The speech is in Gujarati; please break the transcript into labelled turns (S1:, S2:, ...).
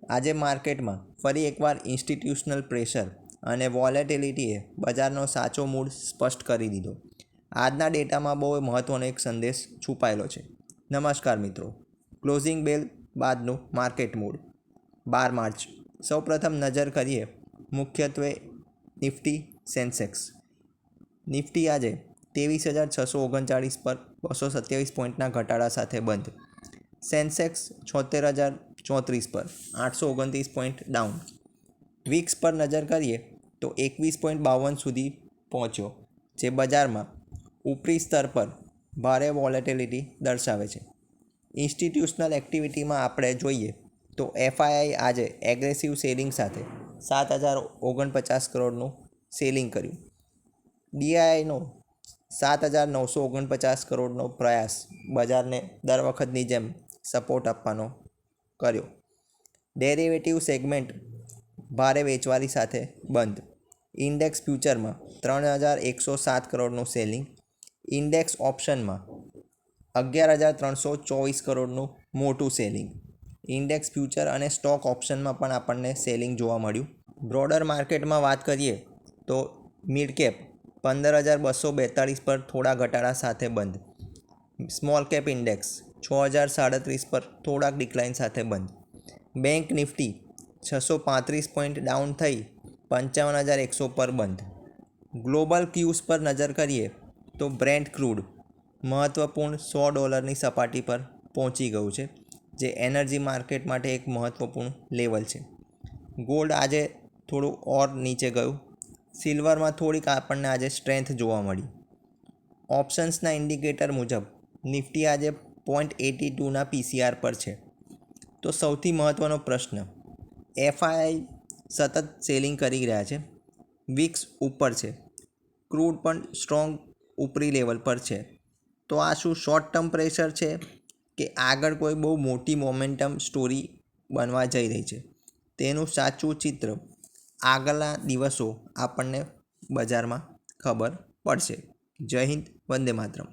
S1: આજે માર્કેટમાં ફરી એકવાર ઇન્સ્ટિટ્યુશનલ પ્રેશર અને વોલેટિલિટીએ બજારનો સાચો મૂડ સ્પષ્ટ કરી દીધો. આજના ડેટામાં બહુ મહત્ત્વનો એક સંદેશ છુપાયેલો છે. નમસ્કાર મિત્રો, ક્લોઝિંગ બેલ બાદનું માર્કેટ મૂડ 12 માર્ચ. સૌપ્રથમ નજર કરીએ મુખ્યત્વે નિફ્ટી સેન્સેક્સ. નિફ્ટી આજે 23,639 પર 227 પોઈન્ટના ઘટાડા સાથે બંધ. સેન્સેક્સ 76,034 પર 829 પોઈન્ટ ડાઉન. વિક્સ પર નજર કરીએ તો 21.52 સુધી પહોંચ્યો, જે બજારમાં ઉપરી સ્તર પર ભારે વોલેટિલિટી દર્શાવે છે. ઇન્સ્ટિટ્યુશનલ એક્ટિવિટીમાં આપણે જોઈએ તો એફઆઈઆઈ આજે એગ્રેસિવ સેલિંગ સાથે 7,049 કરોડનું સેલિંગ કર્યું. ડીઆઈઆઈનો 7,949 કરોડનો પ્રયાસ બજારને દર વખતની જેમ સપોર્ટ આપવાનો કર્યો. ડેરિવેટિવ સેગમેન્ટ ભારે વેચવાલી સાથે બંધ. ઇન્ડેક્સ ફ્યુચરમાં 3,107 કરોડનું સેલિંગ. ઇન્ડેક્સ ઓપ્શનમાં 11,324 કરોડનું મોટું સેલિંગ. ઇન્ડેક્સ ફ્યુચર અને સ્ટોક ઓપ્શનમાં પણ આપણને સેલિંગ જોવા મળ્યું. બ્રોડર માર્કેટમાં વાત કરીએ તો મિડ કેપ 15,242 પર થોડા ઘટાડા સાથે બંધ. સ્મોલ કેપ ઇન્ડેક્સ 6,037 પર થોડાક ડિક્લાઇન સાથે બંધ. બેંક નિફ્ટી 635 પોઈન્ટ ડાઉન થઈ 55,100 પર બંધ. ગ્લોબલ ક્યુઝ પર નજર કરીએ તો બ્રેન્ટ ક્રૂડ મહત્ત્વપૂર્ણ $100ની સપાટી પર પહોંચી ગયું છે, જે એનર્જી માર્કેટ માટે એક મહત્ત્વપૂર્ણ લેવલ છે. ગોલ્ડ આજે થોડું ઓર નીચે ગયું. સિલ્વરમાં થોડીક આપણને આજે સ્ટ્રેન્થ જોવા મળી. ઓપ્શન્સના ઇન્ડિકેટર મુજબ નિફ્ટી આજે 0.82ના પીસીઆર પર છે. તો સૌથી મહત્ત્વનો પ્રશ્ન, એફઆઈઆઈ સતત સેલિંગ કરી રહ્યા છે. વિક્સ ઉપર છે. ક્રૂડ પણ સ્ટ્રોંગ ઉપરી લેવલ પર છે. તો આ શું શોર્ટ ટર્મ પ્રેશર છે કે આગળ કોઈ બહુ મોટી મોમેન્ટમ સ્ટોરી બનવા જઈ રહી છે? તેનું સાચું ચિત્ર આગળના દિવસો આપણને બજારમાં ખબર પડશે. જય હિન્દ, વંદે માતરમ.